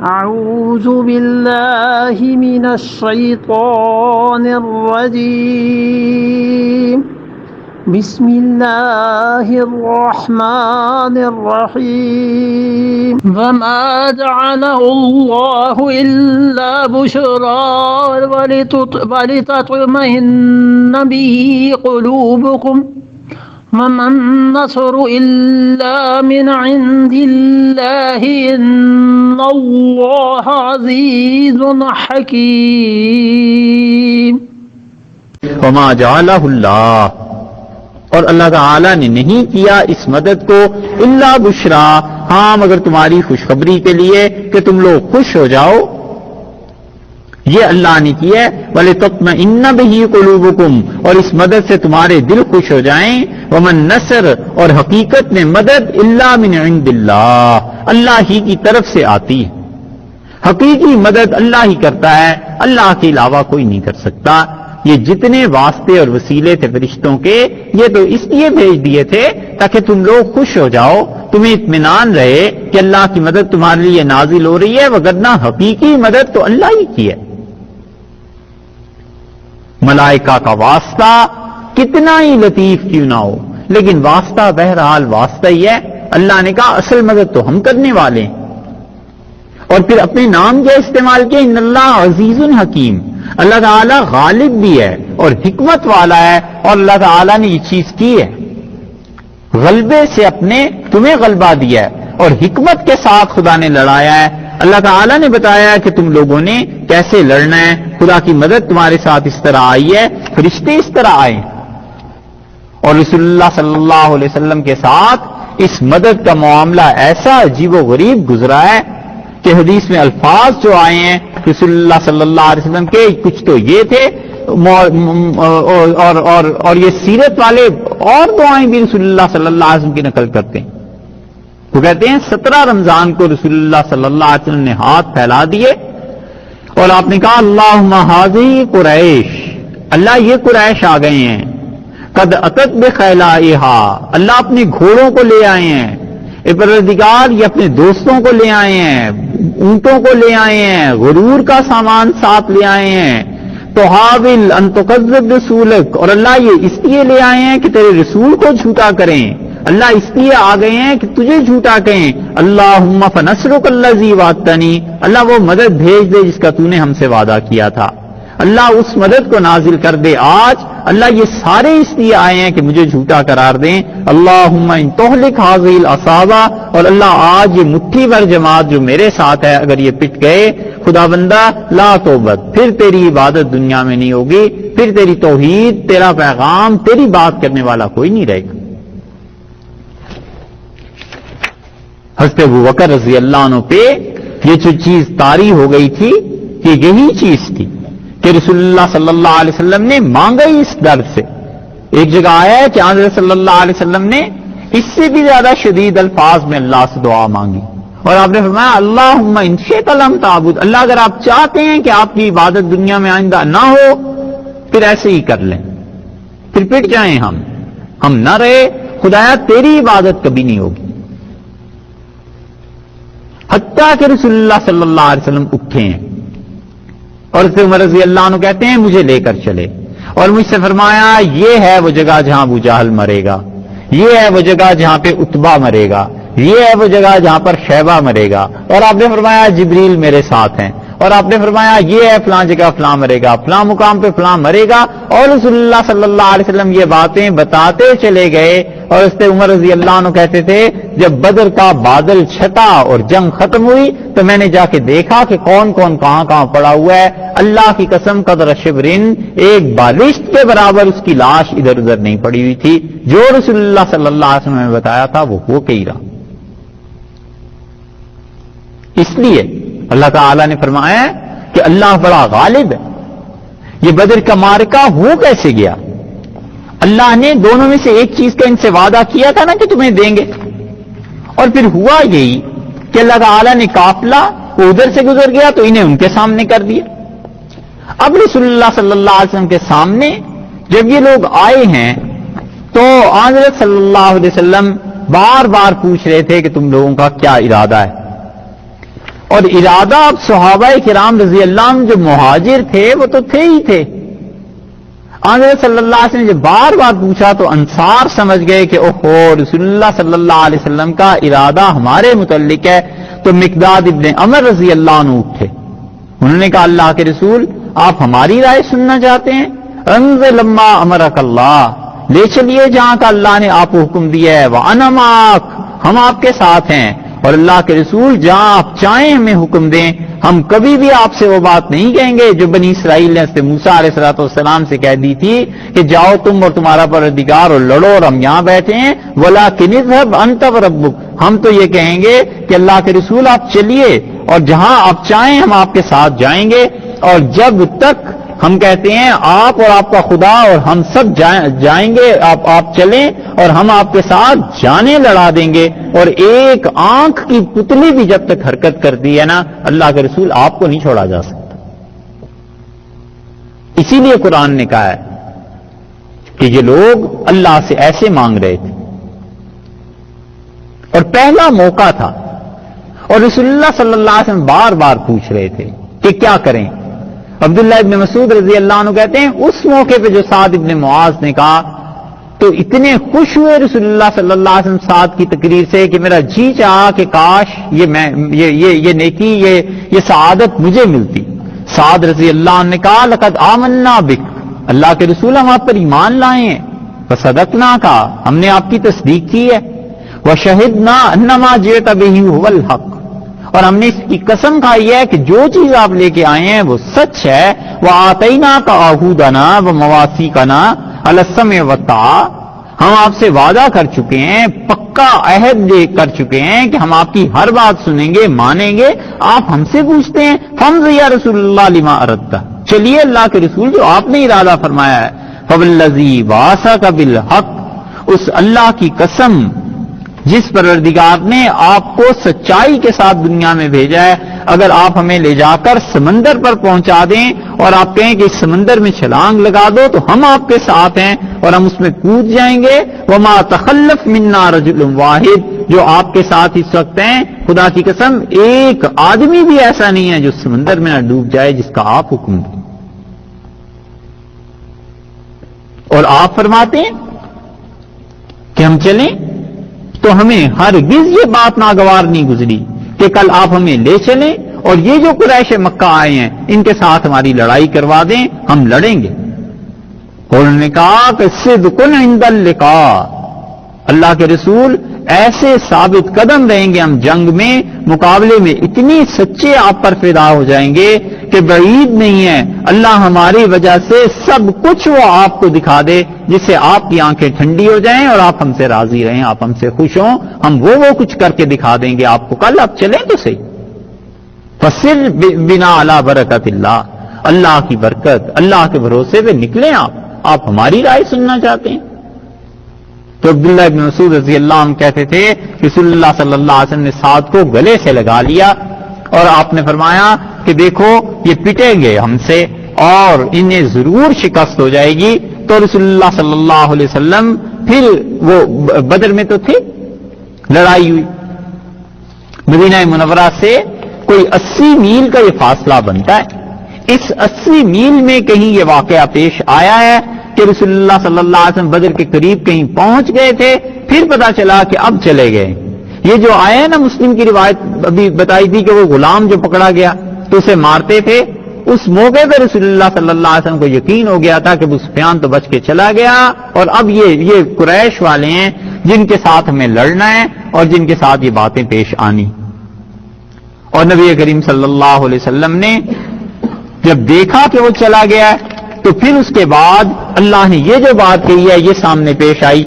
أعوذ بالله من الشيطان الرجيم بسم الله الرحمن الرحيم وما جعله الله إلا بشرى ولتطمئن به قلوبكم وما النصر إلا من عند الله إن الله عزيز حكيم وما جعلہ اللہ، اور اللہ تعالی نے نہیں کیا اس مدد کو الا بشرا، ہاں مگر تمہاری خوشخبری کے لیے کہ تم لوگ خوش ہو جاؤ، یہ اللہ نے کیا ہے۔ وَلِتَطْمَئِنَّ بِهِ قُلُوبُكُمْ، اور اس مدد سے تمہارے دل خوش ہو جائیں۔ وَمَن نَصْرُ، اور حقیقت میں مدد الا من عند اللہ، اللہ ہی کی طرف سے آتی ہے، حقیقی مدد اللہ ہی کرتا ہے، اللہ کے علاوہ کوئی نہیں کر سکتا۔ یہ جتنے واسطے اور وسیلے تھے فرشتوں کے، یہ تو اس لیے بھیج دیے تھے تاکہ تم لوگ خوش ہو جاؤ، تمہیں اطمینان رہے کہ اللہ کی مدد تمہارے لیے نازل ہو رہی ہے، وگرنہ حقیقی مدد تو اللہ ہی کی ہے۔ ملائکہ کا واسطہ کتنا ہی لطیف کیوں نہ ہو، لیکن واسطہ بہرحال واسطہ ہی ہے۔ اللہ نے کہا اصل مدد تو ہم کرنے والے ہیں، اور پھر اپنے نام کیا استعمال کیا، ان اللہ عزیز حکیم، اللہ تعالیٰ غالب بھی ہے اور حکمت والا ہے، اور اللہ تعالیٰ نے یہ چیز کی ہے، غلبے سے اپنے تمہیں غلبہ دیا ہے، اور حکمت کے ساتھ خدا نے لڑایا ہے۔ اللہ تعالیٰ نے بتایا کہ تم لوگوں نے کیسے لڑنا ہے، خدا کی مدد تمہارے ساتھ اس طرح آئی ہے، فرشتے اس طرح آئے، اور رسول اللہ صلی اللہ علیہ وسلم کے ساتھ اس مدد کا معاملہ ایسا عجیب و غریب گزرا ہے کہ حدیث میں الفاظ جو آئے ہیں رسول اللہ صلی اللہ علیہ وسلم کے، کچھ تو یہ تھے، اور یہ سیرت والے اور دعائیں بھی رسول اللہ صلی اللہ علیہ وسلم کی نقل کرتے ہیں۔ وہ کہتے ہیں 17 رمضان کو رسول اللہ صلی اللہ علیہ وسلم نے ہاتھ پھیلا دیے اور آپ نے کہا اللہم ھذہ قریش، اللہ یہ قریش آ گئے ہیں، قد اتت بخیلائھا، اللہ اپنے گھوڑوں کو لے آئے ہیں، اے پروردگار یہ اپنے دوستوں کو لے آئے ہیں، اونٹوں کو لے آئے ہیں، غرور کا سامان ساتھ لے آئے ہیں، تحاول ان تکذب رسولک، اور اللہ یہ اس لیے لے آئے ہیں کہ تیرے رسول کو جھوٹا کریں، اللہ اس لیے آ گئے ہیں کہ تجھے جھوٹا کہیں، اللہم فنصرک الذی وعدتنی، اللہ وہ مدد بھیج دے جس کا تو نے ہم سے وعدہ کیا تھا، اللہ اس مدد کو نازل کر دے آج، اللہ یہ سارے اس لیے آئے ہیں کہ مجھے جھوٹا قرار دیں، اللہم ان تہلک ھذہ العصابہ، اور اللہ آج یہ مٹھی بھر جماعت جو میرے ساتھ ہے اگر یہ پٹ گئے، خدا بندہ لا توبت، پھر تیری عبادت دنیا میں نہیں ہوگی، پھر تیری توحید، تیرا پیغام، تیری بات کرنے والا کوئی نہیں رہے گا۔ حضرت ابوبکر رضی اللہ عنہ پہ یہ جو چیز طاری ہو گئی تھی کہ یہی چیز تھی کہ رسول اللہ صلی اللہ علیہ وسلم نے مانگا ہی اس ڈر سے۔ ایک جگہ آیا ہے کہ حضرت صلی اللہ علیہ وسلم نے اس سے بھی زیادہ شدید الفاظ میں اللہ سے دعا مانگی، اور آپ نے فرمایا اللہم ان شئت لم تعبد، اللہ اگر آپ چاہتے ہیں کہ آپ کی عبادت دنیا میں آئندہ نہ ہو پھر ایسے ہی کر لیں، پھر پٹ جائیں ہم نہ رہے، خدایا تیری عبادت کبھی نہیں ہوگی۔ حتیٰ کہ رسول اللہ صلی اللہ علیہ وسلم اٹھے ہیں اور عمر رضی اللہ عنہ کہتے ہیں مجھے لے کر چلے، اور مجھ سے فرمایا یہ ہے وہ جگہ جہاں ابو جہل مرے گا، یہ ہے وہ جگہ جہاں پہ عتبہ مرے گا، یہ ہے وہ جگہ جہاں پر شیبہ مرے گا، اور آپ نے فرمایا جبریل میرے ساتھ ہیں، اور آپ نے فرمایا یہ ہے فلاں جگہ فلاں مرے گا، فلاں مقام پہ فلاں مرے گا، اور رسول اللہ صلی اللہ علیہ وسلم یہ باتیں بتاتے چلے گئے۔ اور اس سے عمر رضی اللہ عنہ کہتے تھے جب بدر کا بادل چھٹا اور جنگ ختم ہوئی تو میں نے جا کے دیکھا کہ کون کون کہاں کہاں پڑا ہوا ہے، اللہ کی قسم قدر شبرن، ایک بالشت کے برابر اس کی لاش ادھر ادھر نہیں پڑی ہوئی تھی، جو رسول اللہ صلی اللہ علیہ وسلم نے بتایا تھا وہ ہو کے ہی رہا۔ اس لیے اللہ تعالی نے فرمایا کہ اللہ بڑا غالب ہے۔ یہ بدر کا معرکہ ہو کیسے گیا؟ اللہ نے دونوں میں سے ایک چیز کا ان سے وعدہ کیا تھا نا کہ تمہیں دیں گے، اور پھر ہوا یہی کہ اللہ تعالیٰ نے قافلہ وہ ادھر سے گزر گیا تو انہیں ان کے سامنے کر دیا۔ اب رسول اللہ صلی اللہ علیہ وسلم کے سامنے جب یہ لوگ آئے ہیں تو حضرت صلی اللہ علیہ وسلم بار بار پوچھ رہے تھے کہ تم لوگوں کا کیا ارادہ ہے، اور ارادہ اب صحابہ کرام رضی اللہ عنہ جو مہاجر تھے وہ تو تھے ہی تھے. حضرت صلی اللہ علیہ وسلم نے جب بار بار پوچھا تو انصار سمجھ گئے کہ اوہو رسول اللہ صلی اللہ علیہ وسلم کا ارادہ ہمارے متعلق ہے. تو مقداد ابن عمر رضی اللہ عنہ اٹھے, انہوں نے کہا اللہ کے رسول آپ ہماری رائے سننا چاہتے ہیں؟ انزل لما امرک اللہ, لے چلیے جہاں کا اللہ نے آپ کو حکم دیا ہے. وانا معک, ہم آپ کے ساتھ ہیں. اور اللہ کے رسول جہاں آپ چاہیں ہمیں حکم دیں, ہم کبھی بھی آپ سے وہ بات نہیں کہیں گے جو بنی اسرائیل نے حضرت موسیٰ علیہ الصلوۃ والسلام سے کہہ دی تھی کہ جاؤ تم اور تمہارا پروردگار اور لڑو اور ہم یہاں بیٹھے ہیں. وَلَٰكِنِ اذْهَبْ أَنْتَ وَرَبُّكَ, ہم تو یہ کہیں گے کہ اللہ کے رسول آپ چلیے اور جہاں آپ چاہیں ہم آپ کے ساتھ جائیں گے. اور جب تک ہم کہتے ہیں آپ اور آپ کا خدا اور ہم سب جائیں گے, آپ چلیں اور ہم آپ کے ساتھ جانے لڑا دیں گے. اور ایک آنکھ کی پتلی بھی جب تک حرکت کرتی ہے نا, اللہ کے رسول آپ کو نہیں چھوڑا جا سکتا. اسی لیے قرآن نے کہا ہے کہ یہ لوگ اللہ سے ایسے مانگ رہے تھے اور پہلا موقع تھا, اور رسول اللہ صلی اللہ علیہ وسلم بار بار پوچھ رہے تھے کہ کیا کریں. عبداللہ ابن مسعود رضی اللہ عنہ کہتے ہیں اس موقع پہ جو سعد ابن معاذ نے کہا تو اتنے خوش ہوئے رسول اللہ صلی اللہ علیہ وسلم سعد کی تقریر سے کہ میرا جی چاہا کہ کاش یہ نیکی یہ سعادت مجھے ملتی. سعد رضی اللہ عنہ نے کہا لقد آمنا بک, اللہ کے رسول ہم آپ پر ایمان لائے ہیں. فصدقنا کا, ہم نے آپ کی تصدیق کی ہے. وشہدنا انما جئت بہ هو الحق, اور ہم نے اس کی قسم کھائی ہے کہ جو چیز آپ لے کے آئے ہیں وہ سچ ہے. وَآتَيْنَاكَ عَهُودَنَا وَمَوَاثِيقَنَا عَلَى السَّمْعِ وَالطَّاعَةِ, ہم آپ سے وعدہ کر چکے ہیں, پکا عہد کر چکے ہیں کہ ہم آپ کی ہر بات سنیں گے, مانیں گے. آپ ہم سے پوچھتے ہیں فَامْضِ يَا رسول اللہ لِمَا أَرَدتَ, چلیے اللہ کے رسول جو آپ نے ارادہ فرمایا ہے. فَوَالَّذِي بَعَثَكَ بِالْحَقِّ, اس اللہ کی قسم جس پروردگار نے آپ کو سچائی کے ساتھ دنیا میں بھیجا ہے, اگر آپ ہمیں لے جا کر سمندر پر پہنچا دیں اور آپ کہیں کہ اس سمندر میں چھلانگ لگا دو تو ہم آپ کے ساتھ ہیں اور ہم اس میں کود جائیں گے. وما تخلف منا رجل واحد, جو آپ کے ساتھ اس وقت ہیں, خدا کی قسم ایک آدمی بھی ایسا نہیں ہے جو سمندر میں نہ ڈوب جائے جس کا آپ حکم دیں. اور آپ فرماتے ہیں کہ ہم چلیں, تو ہمیں ہرگز یہ بات ناگوار نہیں گزری کہ کل آپ ہمیں لے چلیں اور یہ جو قریش مکہ آئے ہیں ان کے ساتھ ہماری لڑائی کروا دیں, ہم لڑیں گے. اور انہوں نے کہا کہ صدق عند اللقاء, اللہ کے رسول ایسے ثابت قدم رہیں گے ہم جنگ میں, مقابلے میں اتنی سچے آپ پر فدا ہو جائیں گے کہ بعید نہیں ہے اللہ ہماری وجہ سے سب کچھ وہ آپ کو دکھا دے جس سے آپ کی آنکھیں ٹھنڈی ہو جائیں اور آپ ہم سے راضی رہیں, آپ ہم سے خوش ہوں. ہم وہ کچھ کر کے دکھا دیں گے آپ کو کل, آپ چلیں تو صحیح. فسر بنا علی برکت اللہ, اللہ کی برکت, اللہ کے بھروسے پہ نکلیں آپ ہماری رائے سننا چاہتے ہیں. تو عبداللہ ابن مسعود رضی اللہ عنہ کہتے تھے رسول اللہ صلی اللہ علیہ وسلم نے سعد کو گلے سے لگا لیا اور آپ نے فرمایا کہ دیکھو یہ پٹیں گے ہم سے اور انہیں ضرور شکست ہو جائے گی. تو رسول اللہ صلی اللہ علیہ وسلم پھر وہ بدر میں تو تھے, لڑائی ہوئی. مدینہ منورہ سے کوئی 80 میل کا یہ فاصلہ بنتا ہے. اس 80 میل میں کہیں یہ واقعہ پیش آیا ہے کہ رسول اللہ صلی اللہ علیہ وسلم بدر کے قریب کہیں پہنچ گئے تھے, پھر پتا چلا کہ اب چلے گئے. یہ جو آئے ہیں نا, مسلم کی روایت ابھی بتائی تھی کہ وہ غلام جو پکڑا گیا تو اسے مارتے تھے, اس موقع پہ رسول اللہ صلی اللہ علیہ وسلم کو یقین ہو گیا تھا کہ ابو سفیان تو بچ کے چلا گیا اور اب یہ قریش والے ہیں جن کے ساتھ ہمیں لڑنا ہے اور جن کے ساتھ یہ باتیں پیش آنی. اور نبی کریم صلی اللہ علیہ وسلم نے جب دیکھا کہ وہ چلا گیا ہے تو پھر اس کے بعد اللہ نے یہ جو بات کہی ہے یہ سامنے پیش آئی